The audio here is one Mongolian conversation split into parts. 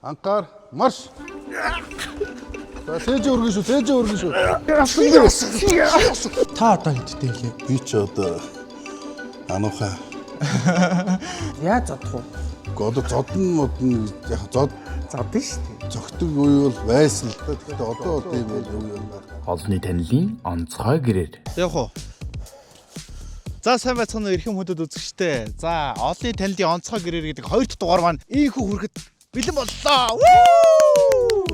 Ангаар марш. За сэж өргөн шүү. Та одоо хэдтэй хэлээ? Би ч одоо ануухай. Яаж зодох вэ? Одоо зодно яг зодно Зодно шүү дээ. зөгтөг үе бол байсан л да. Гэхдээ одоо ийм үе юм байна. Олонний танилын онцгой гэрээр. Явах уу? За сайн байцгаана эрхэм хүндэд үзэгчтэй. За олонний танилын онцгой гэрээр гэдэг 2 дахь дугаар маань ийхүү хүрэхэд бэлэн боллоо.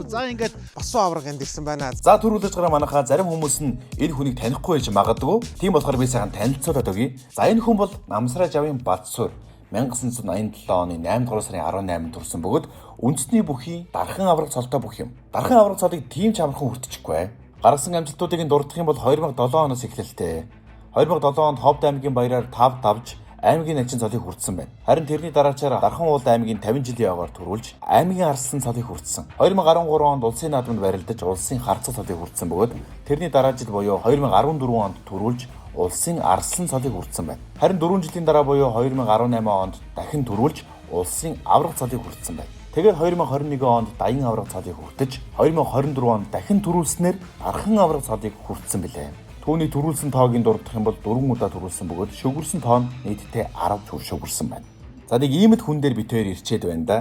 За ингээд Басуу авраг энд ирсэн байна. За түрүүлж байгаа манайхаа зарим хүмүүс нь энэ хүнийг танихгүй байж магадгүй. Тийм болохоор би сайхан танилцуулаад өгье. За энэ хүн бол Намсраа Жавын Бадсуур 1987 оны 8 дугаар сарын 18-нд төрсэн бөгөөд үндэсний бүхий дархан авраг цолтой бүх юм. Дархан авраг цолыг тийм ч амархан хүртэчихгүй. Гаргасан амжилтуудыг дурдах юм бол 2007 оноос эхлэлтэй. 2007 онд Ховд аймгийн баяраар 5 давж аймгийн начин цолыг хүртсэн байна. Харин тэрний дараачаар Дархан уулд аймгийн 50 жилийн яваар төрүүлж аймгийн арслан цолыг хүртсэн. 2013 онд улсын наадамд барилдаж улсын харцаг цолыг хүртсэн бөгөөд тэрний дараа жил буюу 2014 онд төрүүлж улсын арслан цолыг хүртсэн байна. Харин 4 жилийн дараа буюу 2018 онд дахин төрүүлж улсын авраг цолыг хүртсэн байна. Тэгээд 2021 онд Даян авраг цолыг хүртэж 2024 онд дахин төрүүлснээр Дархан авраг цолыг хүртсэн билээ. Түүний төрүүлсэн тоогийн дурдах юм бол 4 удаа төрүүлсэн бөгөөд шүгүрсэн тоо нь нийтдээ 10 төр шүгүрсэн байна. За нэг иймд хүн дээр бит хоёр ирчээд байна да.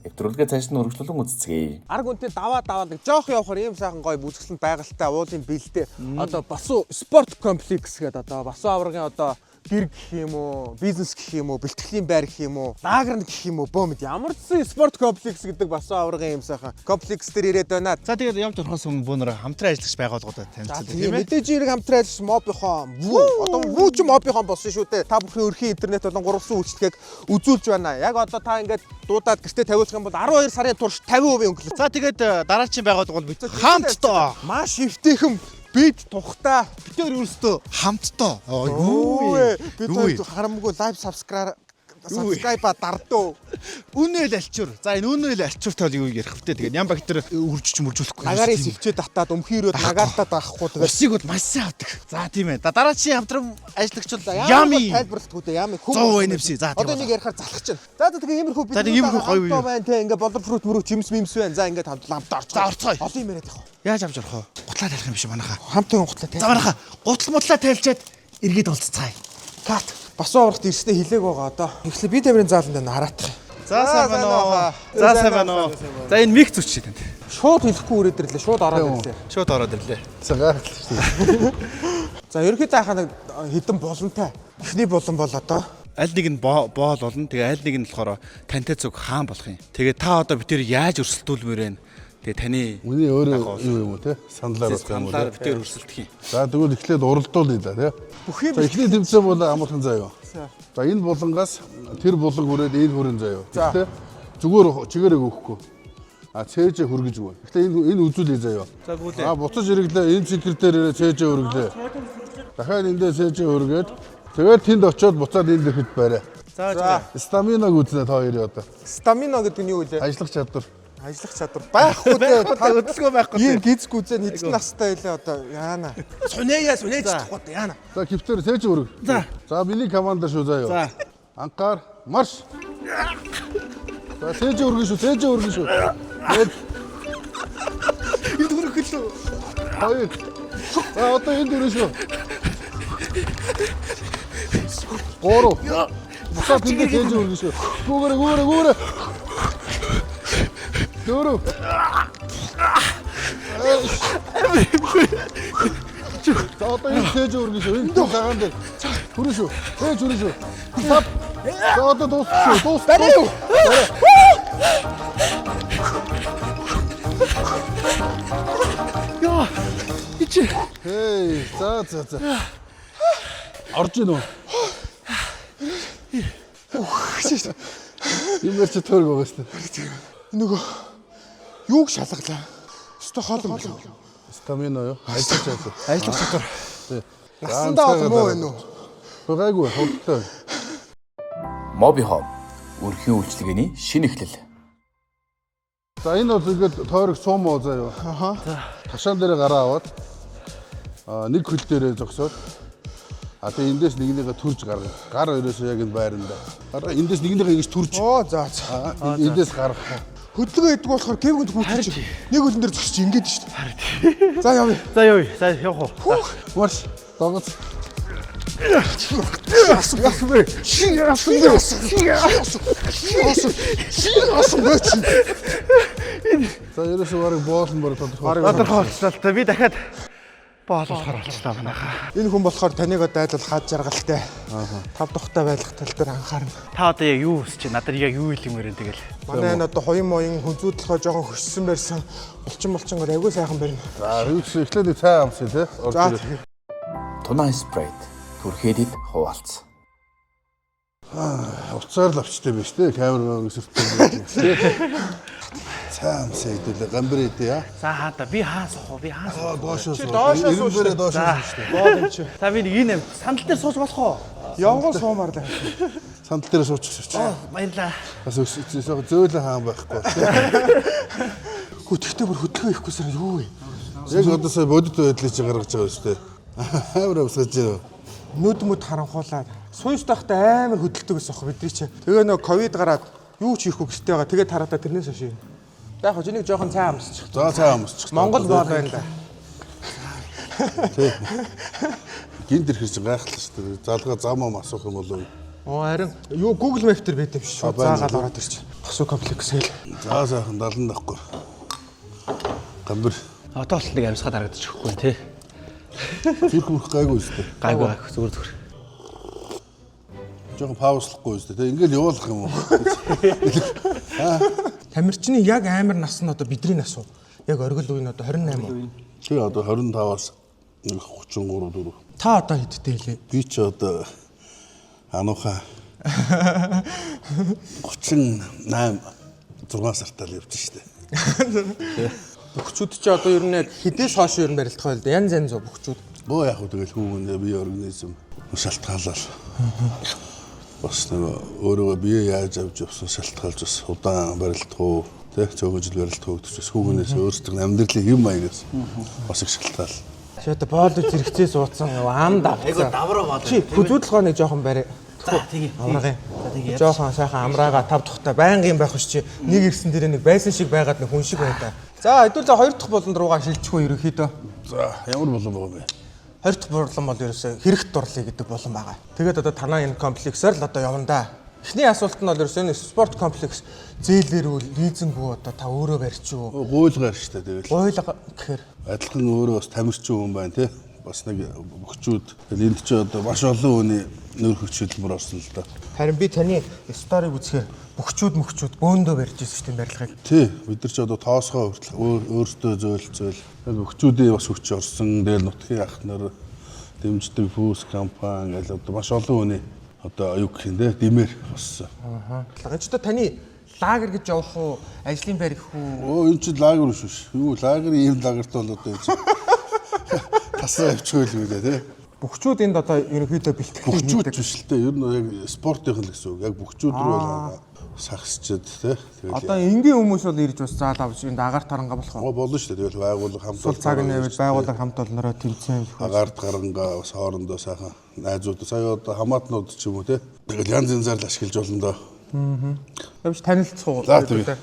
Нэвтрүүлгээ цааш нь үргэлжлүүлэн үзцгээе. Арг үнтэй даваа нэг жоох явахаар ийм сайхан гоё бүсгэлэн байгальтай уулын бэлдээ. Одоо Басуу спорт комплекс гэдэг одоо Басуу аврагийн одоо гэр гэх юм уу, бизнес гэх юм уу, бэлтгэлийн байр гэх юм уу, даагран гэх юм уу, бөөмд ямар ч спорт комплекс гэдэг Басуу аврагийн юм сайхан комплекс дээр ирээд байна. за тэгээд явж орохоос өмнө бүүнөр хамтран ажиллаж байгууллагуудад танилцуулъя тийм ээ. Мэдээж хэрэг хамтран ажиллаж мобийнхоо одоо вүү ч мобийнхоо болсон шүү дээ. Та бүхэн өрхийн интернет болон гурван үйлчлэгийг үзүүлж байна. Яг одоо та ингээд дуудаад гэртээ тавиулах юм бол 12 сарын турш 50% өнгөлөө. За тэгээд дараачийн байгууллага бол бид хамтдаа Маш эвтэйхэн бид тухтай бид хоёр өөрсдөө хамтдаа бид хоёр харамгүй лайв subscribe дардуу. үнээл альчуур. За энэ үнээл альчууртай бол юу ярих вэ? Тэгээд Ням Бактер үржиж мөржүүлэхгүй. Нагаарын сэлчээ татаад өмхийрөөд нагаартаа даахгүй тэгээд усыг бол маш сайн авдаг. За тийм ээ. Дараачийн хамтран ажиллагч бол ями тайлбарлалтгүй дээ ями 100% NFC. За одоо нэг ярихаар залхаж байна. За тэгээд иймэрхүү бид гоё юу байна те ингээд болор фрут мөрөв жимс мимс байна. За ингээд хамтдаа орцгоо. Олон юм яриад явах. яаж авч орох вэ? Гутлаа тайлах юм биш манайхаа. Хамтын гутлаа те. За манайхаа гутлаа тайлчаад эргээд олццгаая. Кат. Басуу аврагт ирснээ хилээг байгаа одоо. Эхлээ би тамирын зааланд нараатах. За сайн байна уу? За сайн байна уу? За энэ микс үчиж байна. Шууд хэлэхгүй өрөөд ирлээ. Шууд ороод ирлээ. Шууд ороод ирлээ. Цагаар л шүү дээ. За ерөөхдөө хаа нэг хідэн болонтой. Эхний болон бол одоо Аль нэг нь боол болно. Тэгээ аль нэг нь болохоор тантай зүг хаан болох юм. Тэгээ та одоо битээр яаж өрсөлдүүлмээр байна? Тэгээ таны Үний өөрөө юу юм уу те? Саналаар болох юм уу? саналаар битээр өрсөлдөх юм. За тэгвэл эхлээд уралдуулъя да те. бүх юм За эхний тэмцээн бол амархан заяа. За энэ булангаас тэр буланг хүрээд энэ хүрэн заяа. Гэхдээ зүгээр чигээрээ өгөхгүй. А цээж хүргэж өгөө. Гэхдээ энэ үзүүлээ заяа. За гүйлээ. А буцаж ирэглээ энэ цэнхэр дээр цээж өргөлээ. Дахиад эндээ цээж өргөөд тэгээд тэнд очиод буцаад энэ дэхэд барай. За Стаминаг үзнэ та хоёрын одоо. стамино гэдэг нь юу вэ? Ажиллах чадвар. Ажиллах чадвар байхгүй дээ. хөдөлгөөн байхгүй. Ийм гизгүй зэн хэдэн настай байлаа одоо яана. Сунаяа чадахгүй яана. За киптер цээж өрг. За миний команда шүү заяа. За Ангаар марш. За цээж өргөн шүү. Нэг энэ дүрх гэлөө. хоёр. За одоо энэ дүрэн шүү. Гурав. Буцаад энэ цээж өргөн шүү. Гүүрэ. Дөрөв. За одоо энэ цээж өргөн шүү. Энэ цагаан дээр. Хүрэн шүү. Цээж өргөн шүү. Сав. За одоо дуусчихв. Яа. Ичи. Хей, за. Орж ийн үү? Имэр чи төрг байгаа шүү дээ. Нөгөө юуг шалгалаа. Өстө хоол юм лээ. Стамино юу? Ажиллах чадвар. Ажиллах чадвар. Насандаа бол муу байна уу? Гайгүй хөвгтэй. Мобихом өрхийн үйлчлэгээний шинэ эхлэл. За энэ бол ингээд тойрог суумо заяа. Аха. Ташаан дээр гараа аваад нэг хөл дээрээ зогсоод тэгээ эндээс нэгнийгээ түрж гаргах. Гар өрөөсөө яг энэ байранда. Эндээс нэгнийгээ ингэж түрж. Оо за. Эндээс гаргах. Хөдөлгөөн идэг болохоор кевгөнд хүүчих. Нэг хөлн дээр зогсож ингэж шүү дээ. За явъя. За явъя. За явах уу. Марш. Дагаж. За ерөөсөө барыг боолн барыг тодорхой. Тодорхойлцлаа. Би дахиад боолохоор болчихлоо манайхаа. Энэ хүн болохоор таныг дайлал хаад жаргалтай. Тав тухтай байх тал дээр анхаарна. Та одоо яг юу хүсэж байна? Надад яг юу хэлмээр энэ тэгэл. Манай энэ одоо хоён моён хүнзүүдлохоо жоохон хөссөн барьсан. Булчингоор айгүй сайхан барина. За юус эхлээд цай амсъя те. За Тунаа спрейт түрхэдэд хуваалц. Уцаар л авчтай биш те. Камер өсөртэй те. Цай амсъя хэдүүлээ гамбар идэ яа. За хаада би хаасах уу? Би хаасах. Доошоо суу. доошоо суу шүү дээ. Доошоо суу шүү дээ. бод юм чи. За би нэг энэ сандал дээр сууж болох уу? Явган суумаар л. Сандал дээр суучих. Баярлаа. Бас зөөлөн хаан байхгүй. Хөтгтээ бүр хөдөлгөөн ихэхгүйсээр юу вэ? Яг одоо сая бодит байдлыг чи гаргаж байгаа шүү дээ. Амар авсгаж байна. Нүд харанхуулаад суйж тахтай амар хөдөлдөг гэсэн юм бидний чинь. Тэгээ нөө ковид гараад юу ч хийхгүй гэстэй байгаа. Тэгээд тараадаа тэрнээс хойш. За яг энийг жоохон цай амсчих. За цай амсчих. Монгол бод байна да. Гинт ирэх чинь гайхалтай шүү дээ. Залгаа замаа асуух юм болов. Оо харин юу Google Map дээр байт юм шиг шууд заагаад ороод ирчих. Босуу комплекс хэл. За сайхан 70 дахгүй. Гамбар Одоо бол нэг амьсгаад харагдчих өгөхгүй тий. зүрх мөрөх гайгүй шүү дээ. Гайгүй зүгээр. Жоохон паузлахгүй шүү дээ. Ингээл явуулах юм уу? Тамирчны яг амар нас нь одоо бидний нас уу? Яг оргил үе нь одоо 28 уу? Чи одоо 25-аас 33 4. Та одоо хэдтэй лээ? Би ч одоо анууха 38 6 сартаа л явж штэ. Бөхчүүд чи одоо ер нь яг хідээс хойш ер нь барилдах байл да. Янз бөхчүүд. Боо яг үтэгэл хүүгнээ бие организм шалтгаалал. Бас нэг өөрөө бие яаж авч явсан шалтгаалж бас удаан барилдах уу, тэг цөөхөжл барилдах уу гэж хүүгнээс өөрсдөө амьдралын хэм маягаас бас их шалтгаал. Чи одоо боолд зэрэгцээ суудсан ам давцсан. Айгу давраа бод. Чи хүзүүдлохоо нэг жоохон барь. За тэгье. Амрагын. Жоохон сайхан амраага тав тухтай байнгын байх биш чи нэг ирсэн дээр нэг байсан шиг байгаад нэг хүн шиг байдаа. За хэдүүл за хоёр дахь болонд руугаа шилжихгүй ерөнхийдөө. За ямар болон байгаа юм бэ? Хоёр дахь бурлан бол ерөөсөө хэрэгт дурлыг гэдэг болон байгаа. Тэгээд одоо танаа энэ комплексээр л одоо явна да. Эхний асуулт нь бол ерөөсөө энэ спорт комплекс зээлэр үл лизингүү одоо та өөрөө барьч уу? Гуйлгаар штэ тэгэл. Гуйлга гэхээр Адилхан өөрөө бас тамирчин хүн байна тий. Бас нэг бөхчүүд энд чи одоо маш олон хүний нөр хүч хөдөлмөр орсон л да. харин би таны сториг үзэхээр мөхчүүд бөөндөө барьж ирсэн шүү дээ барилгыг. Тий, бид нар ч одоо тоосгоо хүртэл өөртөө зөөлцөөл. Бөхчүүдийн бас хүч орсон. Тэгэл нутгийн ах нар дэмждэг фүүс компани гэл одоо маш олон хүний одоо аюу гэх юм дээ димээр боссон. Энэ ч одоо таны лагер гэж явах уу, ажлын байр гэх үү? Энэ ч лагер биш. Юу лагер ийм лагерт бол одоо юм чи. Тасаа авчихгүй л үү тий. Бөхчүүд энд одоо ерөнхийдөө бэлтгэл Бөхчүүд биш л дээ. Ер нь яг спортын л гэсэн үг. Яг бөхчүүд рүү бол сагсчихэд тий. Одоо энгийн хүмүүс бол ирж бас заал авч энд агаар таранга болох уу? Болно шүү дээ. Тэгэл байгууллага хамт Сул цаг нэвэл байгууллага хамт олнороо тэмцээн. агаард гарангаа бас хоорондоо сайхан найзууд сая одоо хамаатнууд ч юм уу тий. Тэгэл янз янзаар л ашиглаж болно доо. Явж танилцах уу? За тэгээ.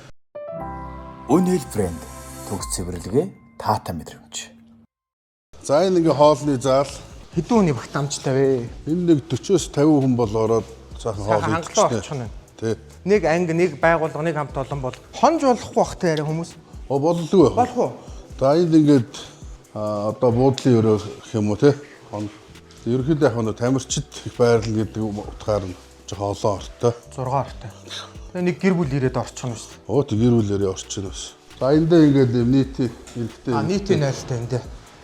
Үнэл брэнд төгс цэвэрлэгээ таата мэдрэмж. За энэ ингээ хоолны заал Хэдэн хүний багт амжтай вэ? энэ нэг 40-оос 50 хүн бол ороод сайхан хоол Хангалуун орчих нь. Тий. Нэг анги, нэг байгууллага, нэг хамт олон бол хонж болохгүй бах тэ яриа хүмүүс. Болдгоо байх. Болох уу? За энэ ингээд одоо буудлын өрөө гэх юм уу тий. Ерөнхийдөө яг нэг тамирчид их байрлал гэдэг утгаар нь жоохон олон ортой. 6 ортой. Тэгээ нэг гэр бүл ирээд орчих нь шүү дээ. Оо тэг гэр бүлээрээ орчин бас. За эндээ ингээд нийтийн эрэгтэй. Нийтийн 0-тай энэ.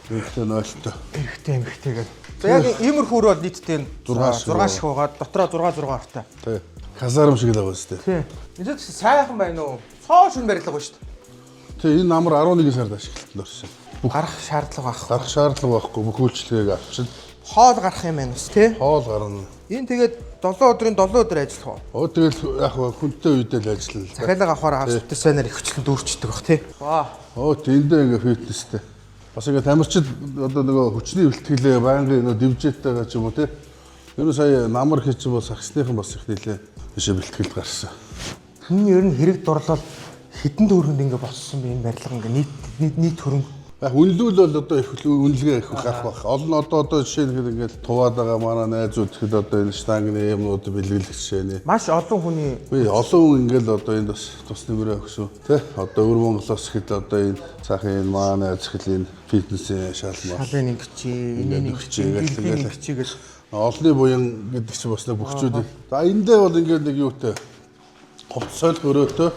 Эрэгтэй 0-той. Эрэгтэй эмэгтэйгээд. За яг иймэрхүү рүү бол нийтдээ 6 шиг байгаа. Дотроо 6 ортой. Тий. Казарм шиг л байгаа шүү дээ. Тий. Энд сайхан байна уу? Цоо шин барилга ба шүү дээ. Тий энэ амар 11 сард ашиглалтанд орсон. Гарах шаардлага байхгүй. Гарах шаардлага байхгүй бүх үйлчлэгийг авчин. Хоол гарах юм байна ус тий. Хоол гарна. Энэ тэгээд 7 өдрийн 7 өдөр ажиллах уу? Оо тэгэл яг хүнтэй үедээ л ажиллана. Захиалга авахаар австай сайнаар их хүчлэн дүүрчдэг бах тий. Ваа. Оо тэндээ ингээ фитнестэй. Бас ингээ тамирчид одоо нөгөө хүчний бэлтгэлээ байнгын нөгөө дивжээтэйгээ ч юм уу тий. Ер нь сая намар хийч бас ахсныхан бас их нэлээ бишээ бэлтгэл гарсан. Энэ ер нь хэрэг дурлал Хэдэн төгрөнд ингээ болсон бэ энэ барилга ингээ нийт хөрөнгө. Үнэлүүл бол одоо их үнэлгээ их гарах байх. Олон одоо жишээ нь ингээд туваад байгаа манай найзууд ихэд одоо энэ штангны юмнууд бэлгэлэх жишээ нэ. Маш олон хүний олон хүн ингээд одоо энд бас тус нэмрээ өгсөн. Тэ одоо өвөр Монголоос ихэд одоо энэ цаахан энэ манай найз ихэл энэ фитнесийн шалмаа. шалын ингэчээ Олны буян гэдэг чинь бас нэг бөхчүүд. За эндээ бол ингээд нэг юутай хувцсойл хөрөөтэй.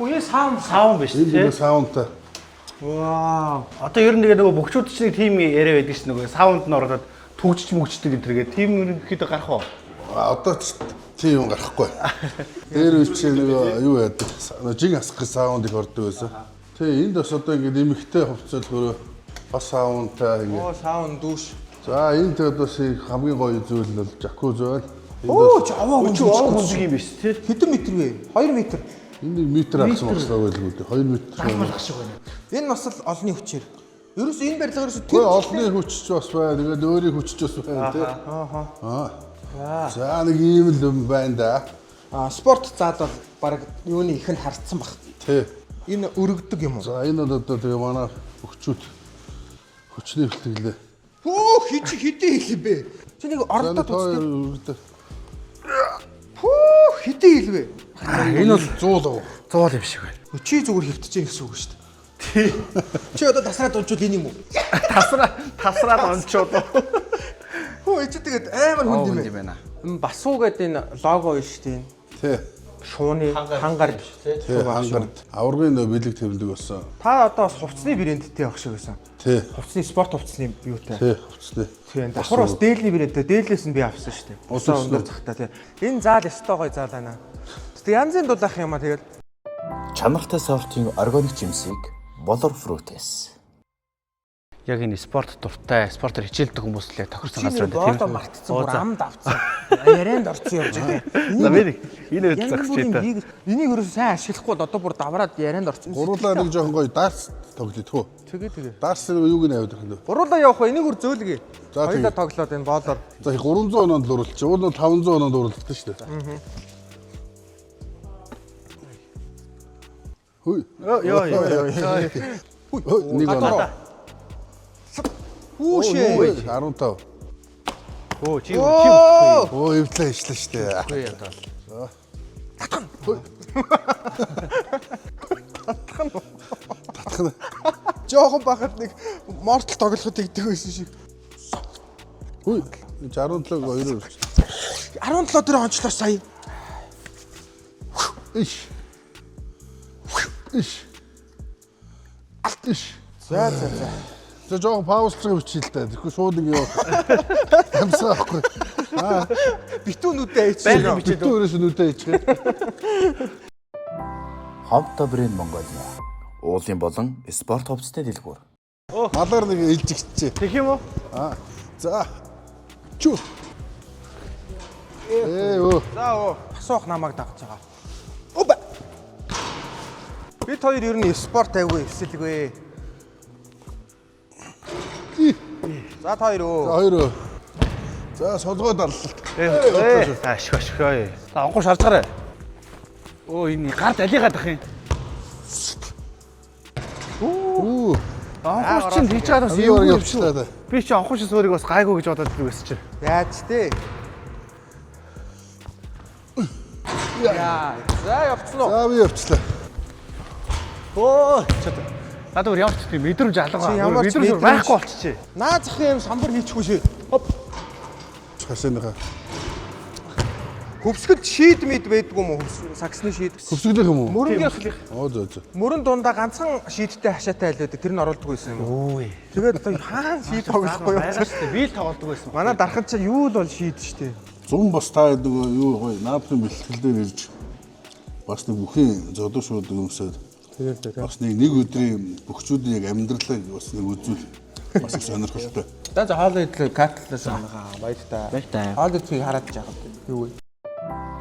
Үе саунд биш тий. Энэ саундтай. Вау. Одоо ер нь нөгөө бөхчүүд чинь тим яриа байдаг чинь нөгөө саунд нь ороод түгжиж мөгчдөг энэ төргээ тим ерөнхийдөө гарах уу? Одоо тийм юм гарахгүй. Дээр үчи нэг юу яадаг. Жиг асах саунд их ордог байсан. Тий энд бас одоо ингээд эмхтэй хувцсойл хөрөө бас саундтай ингээд. Оо саунд дүүш. За энэ тэгээд бас хамгийн гоё зүйл нь бол жакуз байл. Оо жаваа гүнзгий юм биш тий. Хэдэн метр вэ? 2 метр. Энэ метр агсан болсоо байлгүй дээ. 2 метр. Энэ бас л олонний хүчээр. Ерөөс энэ барилгаар ерөөс Тэгвэл олонний хүч ч бас байна. Тэгээд өөрийн хүч ч бас байна тий. Аа. За нэг ийм л юм байна да. Спорт заад бол баг юуны их нь харцсан баг. Тий. Энэ өргөдөг юм уу? За энэ бол одоо тэгээ манай өгчүүд хүчний бэлтгэлээ. Хөө хэдий хил бэ? Чи нэг ордоо тусдаг. Хөө хэдий хил бэ? Энэ бол 100 100 юм шиг байна. Чи зүгээр хэвтэж яах гэсэн үг шүү дээ. Тий. Чи одоо тасраад унчвал энэ юм уу? Тасраад онцоод. Хөө чи тэгээд амар хүнд юм байна. Басуу гэдэг энэ лого биш шүү дээ. Тий. Шууны хангаар биш тий. Тий хангард аваргын нөө бэлэг тэмдэг болсон. Та одоо бас хувцсны брэндтэй явах шиг байсан. Тий. Хувцсны спорт хувцсны юутай. Тий хувцсны. Тийм давхар бас дээлний брэндтэй дээлээс нь би авсан шүү дээ. Усаа өндөр захтаа тий. Энэ заал ёстой гоё заал байна. Тэг янзын дулаах юм а тэгэл. Чанартай сортын органик жимсийг Bolor Fruits. Яг энэ спорт дуртай, спортоор хичээлдэг хүмүүс л яг тохирсон газар байна тийм. Мартцсан бүр амд авцсан. Ярианд орсон явж байгаа. За би энэ үйл зогсож байна. Энийг ерөөсөө сайн ашиглахгүй бол одоо бүр давраад ярианд орсон. Гуруулаа нэг жоохон гоё дартс тоглоё тхөө. Тэгээ. Дартс юуг нь аваад ирэх нь. Гуруулаа явах ба энийг үр зөөлгий. За, Хоёлаа тоглоод энэ боолоор. За 300 оноонд л уралч. Уул нь 500 оноонд уралдсан шүү дээ. Хүй. Йоо. Нэг оноо. Хүүшээ. 15. Оо чи Оо эвдлээ ишлээ шүү дээ. үгүй ядаа. Татхна. Жохон бахад нэг мортал тоглоход игдэг байсан шиг. Хүй. 17-г 2-оор. 17 дээр онцлоо сая. Иш. За. За жоохон паузлцаг бичил та. Тэгэхгүй шууд ингэ явах. Амсаа авахгүй. Битүүнүүдээ ээч. Битүүрээс нүдээ ичгээ. Хомто брэнд Монголиа. Уулын болон спорт хувцасны дэлгүүр. Малаар нэг илжигчээ. Тэг юм уу? За. Чү. Оо. За асуух намайг дагж байгаа. Оба. Бид хоёр ер нь спорт айгүй эвсэлгүй. За та хоёр өө. За хоёр. За солгоод аллалт. Ашиг. За онгоо шарж гараа. Оо энэ гард алигаад ах юм. Оо. Онгоо чинь хийж байгаа бас Юу юу явчлаа да. би чи онгоо шис өөрийг бас гайгүй гэж бодоод байсан чи. Яаж тээ? Яа. За явцсан уу? За би явчлаа. Оо чад. Надад ямар ч тийм мэдрэмж алга. Мэдрэмж байхгүй болчихжээ. Наа захын юм самбар хийчихгүй шээ. Хоп. Хасаныхаа. Хөвсгөл шийд мэд байдгүй юм уу? Саксны шийд. Хөвсгөлөх юм уу? Мөрөнгө Оо зөө. мөрөн дундаа ганцхан шийдтэй хашаатай айлуудаг. Тэр нь оруулдаг байсан юм уу? Өөе. Тэгээд одоо хаана шийд тоглохгүй юу? Байгаа шүү дээ. Би л тоглодог байсан. Манай дархан чинь юу л бол шийд штэ. Зун бас та нөгөө юу гоё наадмын бэлтгэл дээр ирж бас нэг бүхэн зодоо шууд өмсөд. Тэгээд бас нэг өдрийн бөхчүүдийн яг амьдралыг бас нэг үзүүл бас их сонирхолтой. За хоол идэл катлаас байгаа баяртай. Хоол идэхийг хараад жаах. Юу вэ?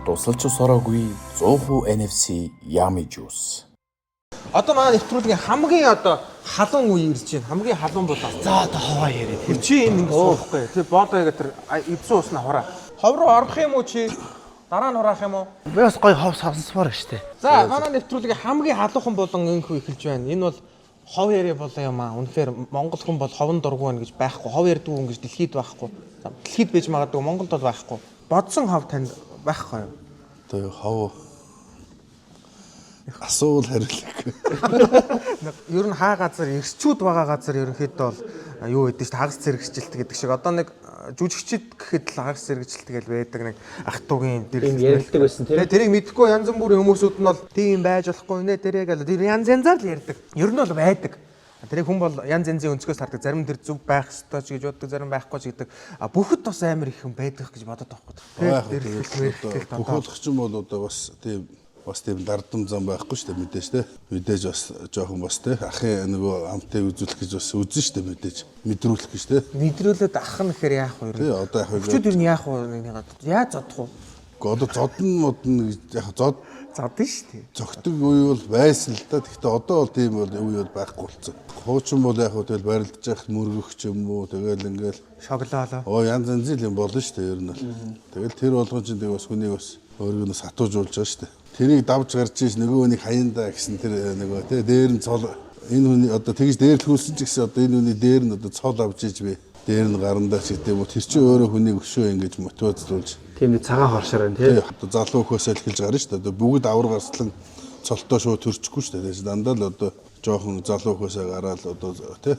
Тусалж усороогүй 100% NFC Yummy Juice. Одоо манай нэвтрүүлгийн хамгийн одоо халуун үе ирж байна. Хамгийн халуун бол За одоо хаваа яриа тийм. чи энэ ингэ суухгүй. Тэгээ боодоо яг тэр эвсэн уснаа хураа. Хов руу орох юм уу чи? Дараа нь хураах юм уу? Би бас гоё хов сонсмоор штэ. За манай нэвтрүүлгийн хамгийн халуухан болон энхүү эхэлж байна. Энэ бол хов яриа болоо юм аа. Үнэхээр Монгол хүн бол ховон дургүй байна гэж байхгүй. Хов ярьдаг хүн гэж дэлхийд байхгүй. За дэлхийд байж магадгүй Монголд бол байхгүй. Бодсон хов танд байхгүй юу? Одоо хов асуул хариулах. Ер нь хаа газар эрсчүүд байгаа газар ерөнхийдөө бол юу гэдэг чинь хагас зэрэгжилт гэдэг шиг одоо нэг жүжигчд гэхэд л хагас зэрэгжилт гэж байдаг нэг ах トゥ угийн ярилдаг байсан тийм. тэрийг мэдхгүй янз бүрийн хүмүүсүүд нь бол тийм байж болохгүй нэ тэрийг л тэр янз янзаар л ярьдаг. Ер нь бол байдаг. Тэрийг хүн бол янз янзын өнцгөөс хардаг. Зарим тэр зөв байх ёстой ч гэж боддог, зарим байхгүй ч гэдэг. А бүхэд бас амар их юм байдаг гэж бодоод байгаа байхгүй. Бүхэлдэх ч юм бол одоо бас тийм дардам зам байхгүй шүү дээ мэдээж те. Мэдээж бас жоохон бас те ахын нөгөө амтыг үзүүлэх гэж бас үзэн шүү дээ мэдээж. Мэдрүүлэх гэж те. Мэдрүүлээд ах нь гэхээр яах вэ? Тий одоо яг Өчигдөр юу яах вэ? Яаж зодох вэ? одоо зодн модн гэж яг Зодно шүү дээ. зөгтөг үе бол байсан л да. Гэхдээ одоо бол тийм бол үе бол байхгүй болсон. Хуучин бол яг хөө тэгэл барилдаж явах мөргөх ч юм уу тэгэл ингээл Шоглоолоо. янз янзын юм болно шүү дээ ер нь. Тэгэл тэр болгон чинь тэг бас хүнийг бас өөрийгөө сатуужуулж байгаа шүү дээ. Тэрийг давж гарч ийш нөгөө хүнийг хаяндаа гэсэн тэр нөгөө тий дээр нь цол энэ хүний одоо тэгж дээр л хүүлсэн ч гэсэн одоо энэ хүний дээр нь одоо цол авч ийж би дээр нь гарандаа ч гэдэг юм уу тэр чинь өөрөө хүнийг өшөө ингэж мотивацлуулж Тийм нэг цагаан хоршоор байна тий. одоо залуу хөөсөө л хэлж гарна шүү дээ. Одоо бүгд авар гарслан цолтоо шууд төрчихгүй шүү дээ. Дандаа л одоо жоохон залуу хөөсөө гараад одоо тий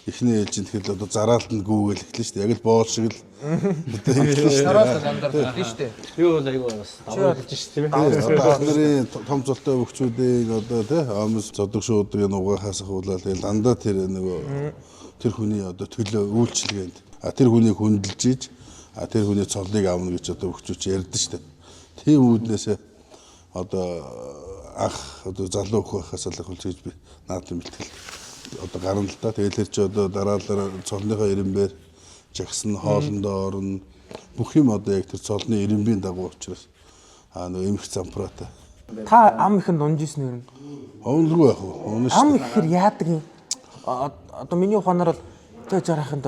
эхний ээлжинд тэгэл одоо зараалт нь гүүгээл эхлэн шүү дээ. Яг л боол шиг л одоо эхлэн шүү дээ. Тийм шүү дээ. Юу бол айгүй бас давуулж шүү тийм. Одоо нарын том цолтой хөвчүүдийг одоо тий амс цодог шуудаг нугахаас хуулаад тэгэл дандаа тэр нөгөө тэр хүний одоо төлөө үйлчлэгэнд тэр хүнийг хүндэлж ийж тэр хүний цолыг авна гэж одоо хөвчүүч ярьдэн шүү дээ. Тийм үүднээсээ одоо анх одоо залуу хөхөөс л хөлж би наадам бэлтгэл одоо гарна л да. Тэгэл тэр чи одоо дараалал цолныхоо ирэмбээр жагсан хоолндоо орно. Бүх юм одоо яг тэр цолны ирэмбийн дагуу учраас нөгөө эмх зампраатай. Та ам ихэн дунжсэн юм. Овнлгүй яах вэ? Овно шүү. Ам ихээр яадаг юм? Одоо миний ухаанаар бол тэ жараханд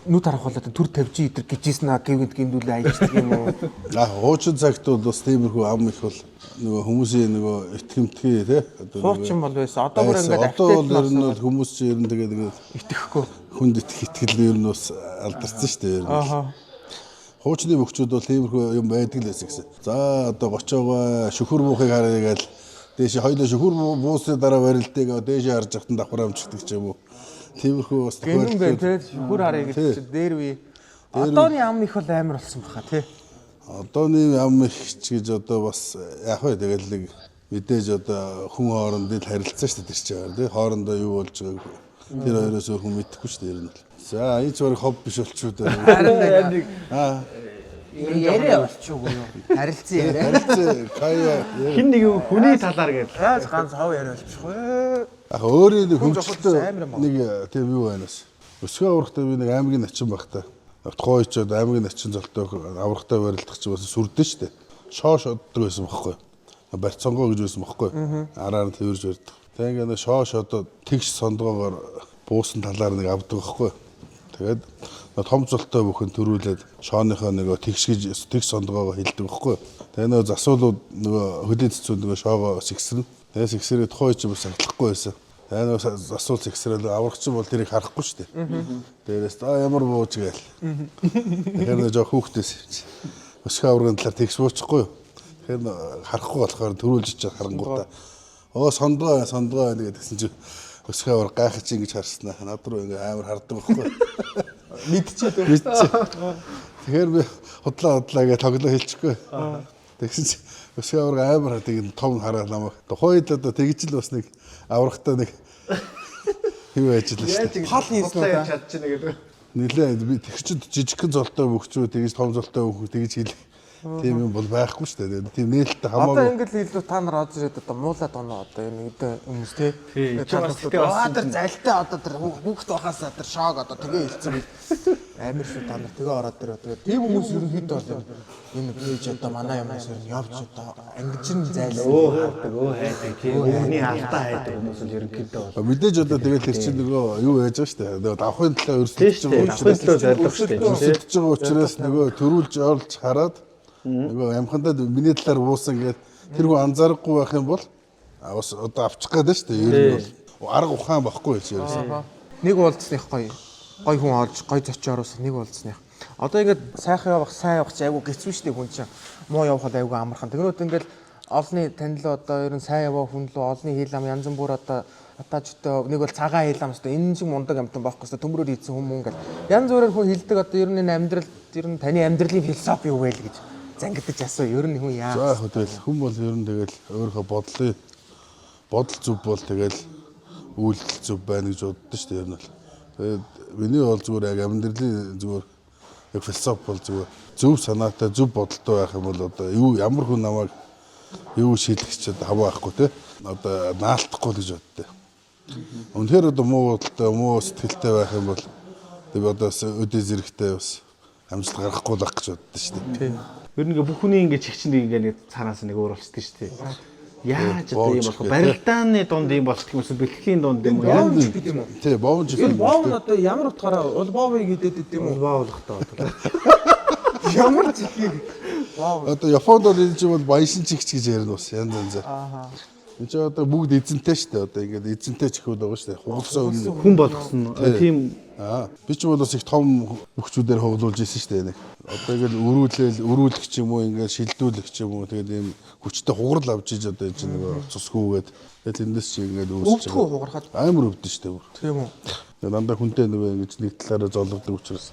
нүд харахуулаад төр тавьж идэр гिचсэн гэвэд гиндүүлээ айчдаг юм уу? Хуучин цагт бол бас тиймэрхүү ам их бол нөгөө хүмүүсийн нөгөө итгэмтгий тий Хуучин бол байсан. Одоо бүр ингээд одоо бол ер нь бол хүмүүс чинь ер нь тэгээд итгэхгүй. хүнд итгэл ер нь бас алдарсан шүү дээ ер нь. Хуучны мөхчүүд бол тиймэрхүү юм байдаг л байсан гэсэн. За одоо гочоогоо шөхөр буухыг харъя гээл дээш хоёулаа шөхөр буусны дараа барилдыг дээш харж захтан давхар амждаг ч юм уу. Тиймэрхүү бас гэнэн бай тий шүхүр харъя гэж дээр үе. Одооны ам их бол амар болсон баха тий. Одооны ам их ч гэж одоо бас яг вэ тэгэл нэг мэдээж одоо хүн хоорондын харилцаа шүү дээ тэр чинь тий хоорондоо юу болж байгааг тэр хоёроос өөр хүн мэдэхгүй шүү дээ ер нь. За энэ ч барыг хоб биш болчихоо дээ. Харин нэг яриа болчихгүй юу? Харилцан яриа. Харилцаа кая Хин нэг хүний талаар гээд. Ганц хов яриа болчихгүй. яг өөрийн нэг Амар хөвчлөлтөө юм. нэг тийм юу байнаас. Өсгөө аврахтаа би нэг аймгийн начин багтаа. Тухайчод аймгийн начин золтой аврахтаа барилдах чинь бас сүрдэн штэ. Шоош оддог байсан бохоггүй. Барьцонгоо гэж байсан бохоггүй. Араар нь тэрж барьдаг. Тэгээ ингээд шоош одоо тэгш сондгоогоор буусан талаар нэг авдаг бохоггүй. Тэгээд том золтой бүхэн төрүүлээд шооныхоо нөгөө тэгш сондгоогоо хилдэг бохоггүй. Тэгээ нөгөө засуулууд нөгөө хөдөө цэцүүд нөгөө шоогоо сэгсэрнэ. Тэгээ сэгсэрээ тухайч бас аглахгүй байсан. Тэгээ нөгөө засуул сэгсрэл аврагч бол тэрийг харахгүй шүү дээ. Дээрээс ямар бууж гээл. Тэгэхээр нөгөө жоох хүүхдээс явж. Өсгөө аврагын талаар тэгш буучихгүй юу. Тэгэхээр харахгүй болохоор төрүүлж чад харангуудаа. Сондгоо гэдэг гэсэн чинь өсгөө авраг гайхаж ингэж харснаа. Над руу ингээ амар хардаг байхгүй. Мэдчихээ. Тэгэхээр би худлаа гэж тоглоо хэлчихгүй. Тэгсэн чинь өсгөө авраг амар хардаг том хараад намайг. Тухайд одоо тэгж л бас нэг аврагтаа нэг юу ажиллаж шүү дээ. Хол хийсэн үү та? Чадчихна гэдэг. Нилээ би тэгчд жижигхэн золтой бөхчөө тэгж том золтой бөхөө тэгж хэл. Тийм юм бол байхгүй шүү дээ. Тийм нээлттэй Одоо хамаагүй. ингэж илүү та нар одж ирээд одоо муулаад оноо одоо энэ өдөө хүмүүс тий. Тэр залтай одоо тэр хүүхд байхасаа тэр шок одоо тэгээ хэлцэн амар шүү та нар тэгээ ороод тэр тэгээ тийм хүмүүс ерөнхийдөө бол энэ пэйж одоо манай юмас ер нь явж одоо ангижин зайлсан. Хайдаг хайдаг тий. Хүний алдаа хайдаг хүмүүс л ерөнхийдөө бол. Мэдээж одоо тэгээд тэр чинь нөгөө юу яаж байгаа шүү дээ. Тэгээ давхын талаа өрсөлдөж байгаа Давхын төлөө зорилго шүү дээ. өрсөлдөж байгаа учраас нөгөө төрүүлж орлж хараад Нөгөө амхандаа миний талаар буусан гээд тэр хүн анзаарахгүй байх юм бол бас одоо авчих гээд шүү дээ. Ер нь бол арга ухаан багхгүй гэж ярьсан. Нэг уулзсных гоё хүн олж гоё зочиороос нэг уулзсных. Одоо ингээд сайхан явах сайн явах чи айгу хэцүү шүү дээ хүн чинь. Муу явахад айгу амархан. Тэгнүүд ингээд олны танил одоо ер нь сайн яваа хүн лөө олны хил ам янз бүр одоо атажтай нэг бол цагаан хил ам өстой энэ шиг мундаг амтан байхгүй өстой төмрөөр ийдсэн хүмүүс ингээд янз бүрээр хүн хилдэг одоо ер нь энэ амьдрал ер нь таны амьдралын философи юу вэ л гэж зангидаж асуу ер нь хүн яа. За яг тэгэл хүн бол ер нь тэгэл өөрийнхөө бодол зүв бол тэгэл үйлдэл зүв байна гэж боддоо шүү дээ ер нь бол. Тэгээд миний бол зүгээр яг амьдралын зүгээр яг философи бол зүгээр зөв санаатай зөв бодолтой байх юм бол одоо юу ямар хүн намайг юу шийдэгч хаваа байхгүй те одоо наалтахгүй гэж боддоо. Үнэхээр одоо муу бодолтой муу сэтгэлтэй байх юм бол тэг одоо өдөө зэрэгтэй бас амжилт гаргахгүй л ах гэж боддоо шүү дээ. Ер нь бүх хүний ингээд чигчэнд ингээд нэг цаанаас нэг өөр болчихдээ шүү дээ. Яаж одоо юм болох барилдааны дунд юм болох юм эсвэл бэлтгэлийн дунд юм уу? Боомж гэдэг юм уу? Тий, боомж гэх юм. Боом нь одоо ямар утгаараа улбоовыг гэдэг юм уу? Улбоовлох тоо. Ямар чихийг Одоо Японд бол энэ чинь бол баяшин чихч гэж ярина бас янз янзаар. Энэ чинь одоо бүгд эзэнтэй шүү дээ. Одоо ингээд эзэнтэй чихүүд байгаа шүү дээ. Хугалсан үнэ. Хүн болгосон тийм Би ч бол бас их том хөвчүүдээр хоглуулж исэн шүү дээ нэг. Одоо ингээд өрүүлэх ч юм уу ингээд шилдүүлэх ч юм уу тэгээд ийм хүчтэй хугарал авч иж одоо энэ чинь нэг цусгүйгээд тэгээд тэндээс чи ингээд үүсэж өвдгөө хугарахад амар өвдөн шүү дээ. тийм үү? Тэгээд дандаа хүнтэй нөгөө ингэж нэг талаараа золгодог учраас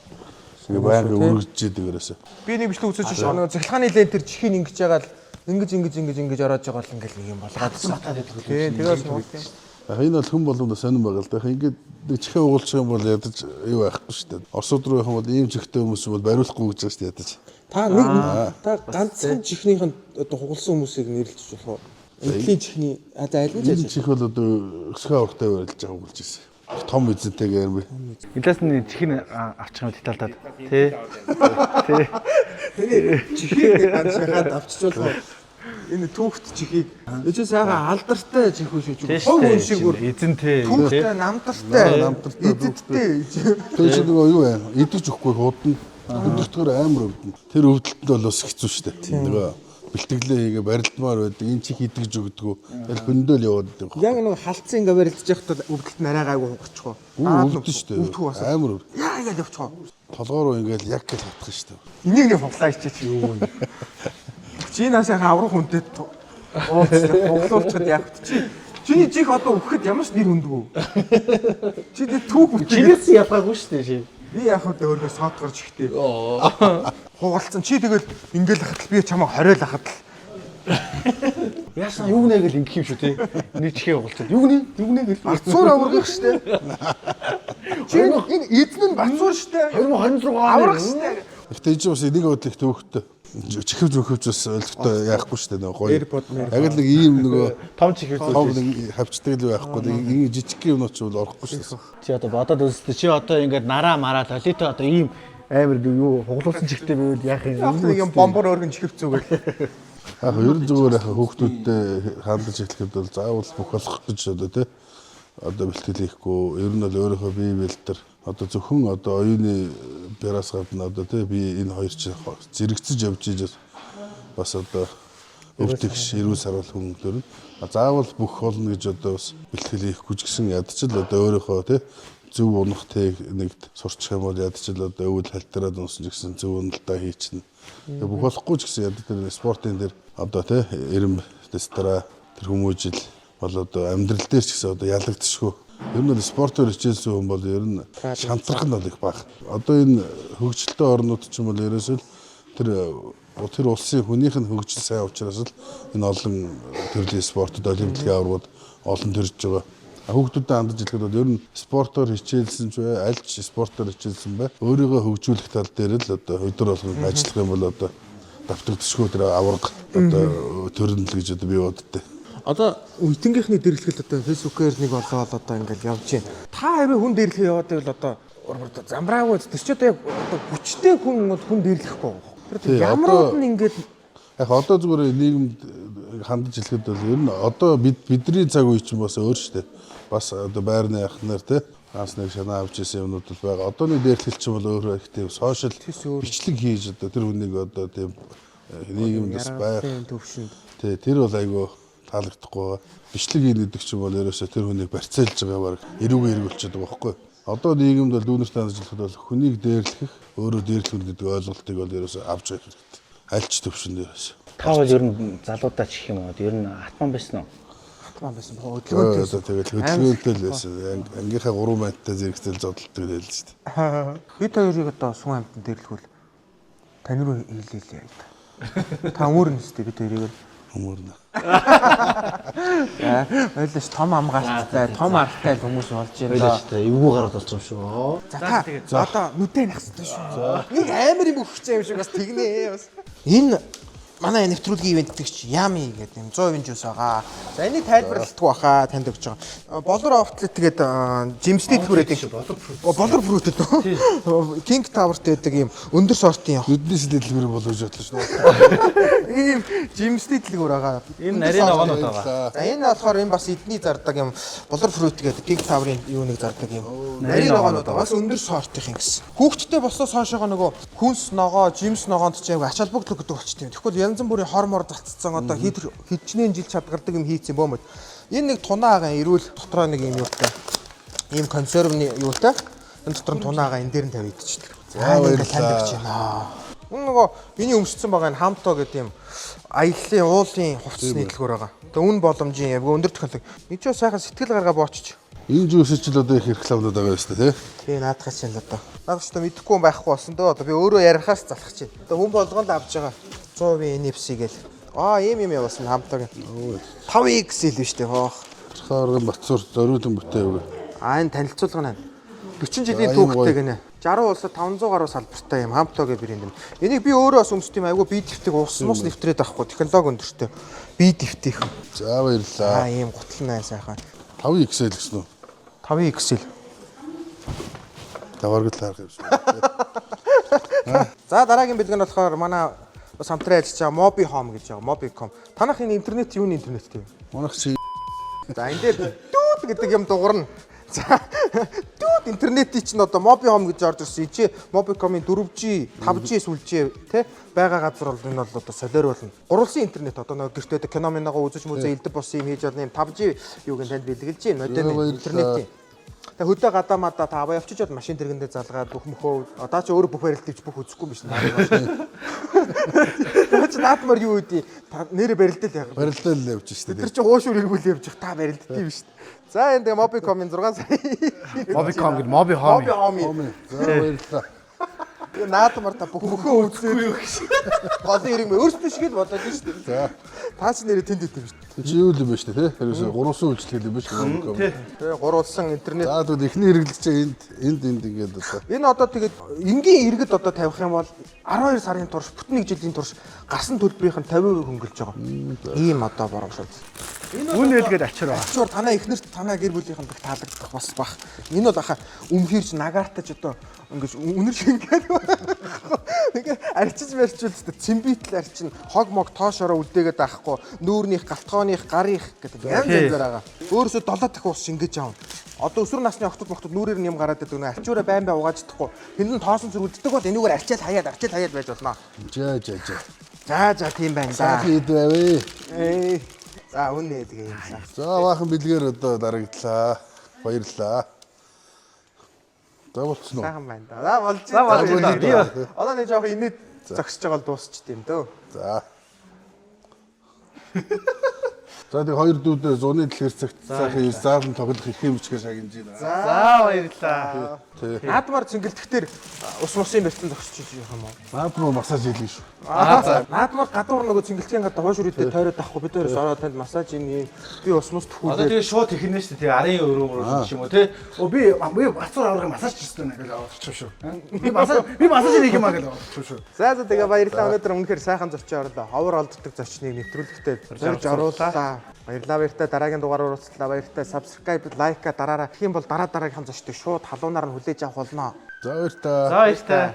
ингээд байнга өргөж идэг ерөөсөө. Би нэг бичлэг үзэж байгаа нэг цахилгааны лент тэр чихийг ингэж яагаад ингэж ороод байгаа бол ингээл нэг юм болгоод батаад байдаг. Тийм тэгээс нэг Энэ бол хүн болгонд сонирн байгаа л да. Ингээд нэг чихээ угуулчих юм бол ядаж юу байхгүй шүү дээ. Оросууд руу явах юм бол ийм чихтэй хүмүүс бол бариулахгүй гэж байгаа шүү дээ ядаж. та ганцхан чихнийхэн одоо хугалсан хүмүүсийг нэрлэж болох уу? Эдлийн чихний аль нь Энэ чих бол одоо өсгөө урагтай барилж байгаа болж ирсэн. Том эзэнтэйгээр би. Илаасны чихний авчих юм детальтаад тий. чихийг ганцхан авчиж болох энэ түүхт чихийг ээжээ сайхан алдартай чих үү шүү дээ. Хог хүн шиг бүр эзэнтэй түүхтэй намтартай эзэнтэй. Тэр чинь нөгөө юу вэ? Идэж өгөхгүй хуудна. Өдөртгөр амар өвдөн. Тэр өвдөлтөнд бол бас хэцүү шүү дээ. Нөгөө бэлтгэлээ хийгээ барилдмаар байдаг. Энэ чих идэж өгдөг. Тэр хөндөөл яваад байдаг. Яг нэг халдсан ингээ барилдаж явахдаа өвдөлт нь арай гайгүй хугачих уу? Өвдөн шүү дээ. Өвдөх бас Амар өвдөн. яа ингэж явчих уу? Толгоор руу ингээл яг гэл хатах шүү дээ. Энийг нэг хуглаа ичээч юу вэ? Чи насаа аврах хүнтэй хуглуулчихад яг чиний чих одоо өгөхөд ямар ч нэр өндгөө. Чи тэр түүх Чинээс ялгаагүй шүү дээ. би яг хөө өөргөө соотгор чихтэй. Хугалцсан чи тэгэл ингээл хахад би чамаа хориол хахад Яасан юу нэ гэл ингэх юм шүү те. Нэг чихээ угалцаад. Юу нэ гэл. Бацуур аврах штэ. Чи энэ эзэн нь бацуур штэ. 2026 Аврах штэ. Гэхдээ энэ бас нэг бодлох төвхтэй. Чихвж бас ойлгохтой яахгүй шүү дээ нөгөө гоё. Яг л нэг ийм нөгөө том чих үү. том нэг хавчдаг л байхгүй. Ийм жижиг юмнууд ч бол орохгүй шүү дээ. Чи одоо бодоод үзтээ чи одоо ингээд нараа мараа толито одоо ийм амар юу хуглуулсан чихтэй байвал яах юм. Нэг юм бомбор өргөн чихвцүүгээл. Яг ер нь зүгээр яг хүүхдүүдтэй хандаж эхлэхэд бол заавал бүх болох гэж одоо тий. Одоо бэлтгэл хийхгүй. Ер нь бол өөрийнхөө бие бэлтэр одоо зөвхөн одоо оюуны бяраас гадна одоо тий би энэ хоёр чи зэрэгцэж явж ийж бас одоо өвтөгш эрүүл сарвал хүн төр нь заавал бүх болно гэж одоо бас бэлтгэл хийхгүй ч гэсэн ядчил одоо өөрийнхөө тий зөв унах техникт сурчих юм бол ядчил одоо өвөл халтараад унсан ч гэсэн зөв уналтаа хийчихнэ. Тэгээ бүх болохгүй ч гэсэн яддаг тэр спортын дээр одоо тий эрэм тестра тэр хүмүүжил бол одоо амьдрал дээр ч гэсэн одоо ялагдчихгүй. Ер нь спортоор хичээлсэн хүн бол ер нь шантрах нь бол их бага. Одоо энэ хөгжилтэй орнууд ч юм бол ерөөсөө тэр улсын хүнийх нь хөгжил сайн учраас л энэ олон төрлийн спортод олимпиадын аваргууд олон төрж байгаа. Хүүхдүүдэд хандаж хэлэхэд бол ер нь спортоор хичээлсэн ч бай, аль ч спортоор хичээлсэн бай. Өөрийгөө хөгжүүлэх тал дээр л одоо өдөр болгон ажиллах юм бол одоо давтагдчихгүй тэр аварга одоо төрнөл гэж одоо би боддтой. Одоо үеийнхний дэрлэгэл одоо фэйсбүүкээр нэг болоод одоо ингээл явж байна. Та хэрэг хүн дэрлэхээ яваад байвал одоо замбраагүй тэр ч одоо яг хүчтэй хүн дэрлэхгүй байна. Тэр ямрууд нь ингээд яг одоо зүгээр нийгэмд хандаж хэлэхэд бол ер нь одоо бидний цаг үе чинь бас өөр шүү дээ. Бас одоо байрны ахнаар тий ганц нэг шанаа авч ирсэн юмнууд бол байгаа. Одооны дээрлэгч чинь бол өөрөө их тийм сошиал бичлэг хийж одоо тэр хүнийг одоо тийм нийгэмд бас байх. Төвшөнд. Тэ тэр бол айгүй таалагдахгүй байгаа. Бичлэг ийн гэдэг чинь бол ерөөсөө тэр хүнийг барьцаалж байгаа баг эрүүгээ эргүүлчихэж байгаа байхгүй. Одоо нийгэмд бол дүүнерт ажиллахад бол хүнийг дээрлэх, өөрөө дээрлэх гэдэг ойлголтыг бол ерөөсөө авч явах хэрэгтэй. Аль ч төвшөнд ерөөсөө. Та бол ер нь залуудаа чих юм уу? Ер нь атман байсан уу? Атман байсан. Хөдөлгөөнтэй. Тэгээд хөдөлгөөнтэй л байсан. Ангийнхаа 3 манттай зэрэгтэл зодтолдог л байл шүү дээ. Бид хоёрыг одоо Сүн амтан дэрлэхүүл тань руу хэлээ яа да. Та өмөрнө өстэй бид хоёрыг Өмөрнө. ойлоош том амгаалтай, том артай хүмүүс болж байна. Ойлоо шүү дээ. Эвгүй гараад болж юм шүү. За одоо нүдэн ахстай шүү. Нэг амар юм өгч юм шиг бас тэгнэ бас. Энэ манай нэвтрүүлгийн ивент гэдэг чи Yummy гэдэг юм 100% жуус байгаа. За энийг тайлбарлалтгүй баха танд өгч байгаа. Болор Outlet тэгээд Jim's-тэй түрээдэг. Болор Fruit гэдэг. King Tower-тэй байдаг юм өндөр сортын Нүднээс дэлгүүр болгож бодлоо шүү. ийм Jim's-тэй дэлгүүр байгаа. Энэ нарийн ногоонод байгаа. За энэ болохоор энэ бас эдний зардаг юм Болор Fruit гэдэг King Tower-ын юуныг зардаг юм. Нарийн ногоонод байгаа. Бас өндөр сортын гэсэн. Хүүхдтэй болсоо цаашаага нөгөө хүнс ногоо, Jim's ногоонд ч аяга ач холбогдол гэдэг болчтой юм. Тэгэхгүй янз бүрийн хормор залцсан одоо хидчнээ жил чадгардаг юм хийц юм бөөмөд. Энэ нэг тунаагаа ирүүл дотроо нэг юм юутай. Ийм консервны юутай. Энэ дотор нь тунаагаа энэ дээр нь тавьдчихдаг. За баярлалаа. Нөгөө миний өмссөн байгаа энэ хамтоо гэдэг юм аяллаа уулын хувцсны дэлгүүр байгаа. Тэгээ үн боломжийн явгүй өндөр технологи. Энд ч сайхан сэтгэл гаргаа боочч. Энэ жүүсч л одоо их рекламууд байгаа шүү дээ, тий? Тэгээ наадах чинь л одоо. Наагч та мэдэхгүй байхгүй болсон дөө. Одоо би өөрөө ярихаас залах чинь. Одоо хүн болгонд авч байгаа 100% NFC гээл. Ийм юм явуулсан хамтаа. 5XL биш үү хоох. Тэрхаарган Батцуур зориулан бүтээв. Энэ танилцуулга нь 40 жилийн түүхтэй гинэ. 60 улсад 500 гаруй салбартай юм хамтаа гэ брэнд юм. Энийг би өөрөө бас өмсдөг юм айгу би дэвтэг уусмус нэвтрээд авахгүй технологи өндөртэй. Би дэвтэх. За баярлалаа. Ийм гутал най сайхан. 5XL гэсэн үү? 5XL. Таваргал харах юм шиг. За дараагийн бэлгэн болохоор манай бас хамтран ажиллаж байгаа Mobi Home гэж байгаа. Mobicom. Танах энэ интернет юуны интернет тийм. Манайх чи За энэ дээр дүүд гэдэг юм дуурна. За дүүд интернетийн чинь одоо Mobi Home гэж орж ирсэн. Чи Mobicom-ийн 4G, 5G сүлжээ тий байгаа газар бол энэ бол одоо солиоруулна. Гурвалсан интернет одоо нэг гэртээ кино минагаа үзэж мүзээ элдв бос юм хийж болно. 5G юуг нь танд бэлгэлж байна. Модерн интернетийн. Тэгээ хөдөө гадаамадаа та аваа явчихад машин тэргэндээ залгаад бүх мөхөө одоо ч өөрөө бүх барилдавч бүх үзэхгүй биш наа. Наач наадмаар юу үдий нэрэ барилдал яг. барилдал явж штэ. Тэр чи хуушур иргүүл явж их та барилддаг юм шүү дээ. За энэ тэгээ Mobicom-ын 6 сая. Mobicom гэдэг Mobi Home. За баярлалаа. Тэгээ наадмаар та бүх мөхөө үзэхгүй юу гэсэн. Голын хэрэг мэ өөрсдөө шиг л бодоод шүү дээ. За. Та ч нэрэ тэнд идэв шүү дээ. Чи юу л юм бэ штэ тий? Тэрээс гурван үйлчлэл юм биш үү? Тэгээ гурвалсан интернет. За тэгвэл эхний хэрэглэгч энд ингээд одоо. Энэ одоо тэгээд энгийн иргэд одоо тавих юм бол 12 сарын турш бүтэн нэг жилийн турш гарсан төлбөрийнх нь 50% хөнгөлж байгаа. Ийм одоо боромшол. Үн нээлгээд ачаар байгаа. Ачуур танаа эхнэрт танаа гэр бүлийнхэн таалагдах бас бах. Энэ бол аха өмхирч нагартаж одоо ингэж үнэр шингээд тэгээ арчиж барьчул зү цэмбитл арчин хог мог тоошороо үлдээгээд авахгүй нүүрнийх галтгооных гарих гэдэг янз янзаар байгаа. Өөрөөсөө 7 дахин ус шингээж аав. Одоо өсвөр насны охтод мохтод нүүрээр нь юм гараад байдаг нэ арчуураа байн бай угааждахгүй хинэн тоосон зүрүүлдэг бол энүүгээр арчаал хаяад байж болно. За тийм байна да. Сайхан ид байвээ. За үнэ тэгээ юм сайн. За баахан бэлгээр одоо дарагдлаа. Баярлалаа. За болцсон уу? Сайхан байна да. За болж байна. Би одоо нэг жоох инээд зогсож байгаа л дуусчихдээ юм дөө. За. За тэг хоёр дүүдээ зуны дэлгэр цагт сайхан заалан тоглох их юм ч гэж шагнаж байна. За баярлалаа. Наадмаар цэнгэлдэхтэр ус мусын бэлтэн зогсож байгаа юм уу? Наадмаар массаж хийлээ шүү. Наадмаар гадуур нөгөө цэнгэлцгийн гадаа хойш үрээдээ тойроод авахгүй бид хоёроос ороод танд массаж ийм би ус мус Одоо төхүүлээ. тэгээ шууд ихнэ шүү дээ. Арын өрөө юм уу те. Би бацуур аврагын массаж хийсэн нэг л авчихв шүү. Би массаж хийх юм аа гэж авчихв шүү. За тэгээ баярлалаа. Өнөөдөр үнэхээр сайхан зочин орлоо. Ховор олддог зочныг нэвтрүүлэхдээ зорж оруулаа. Баярлалаа. Дараагийн дугаараар уулзлаа. Баярлалаа. Subscribe, like дараараа. Тэгэх юм бол дараагийн зочдыг шууд халуунаар нь хүлээж авах болно. За баярлалаа. За баярлалаа.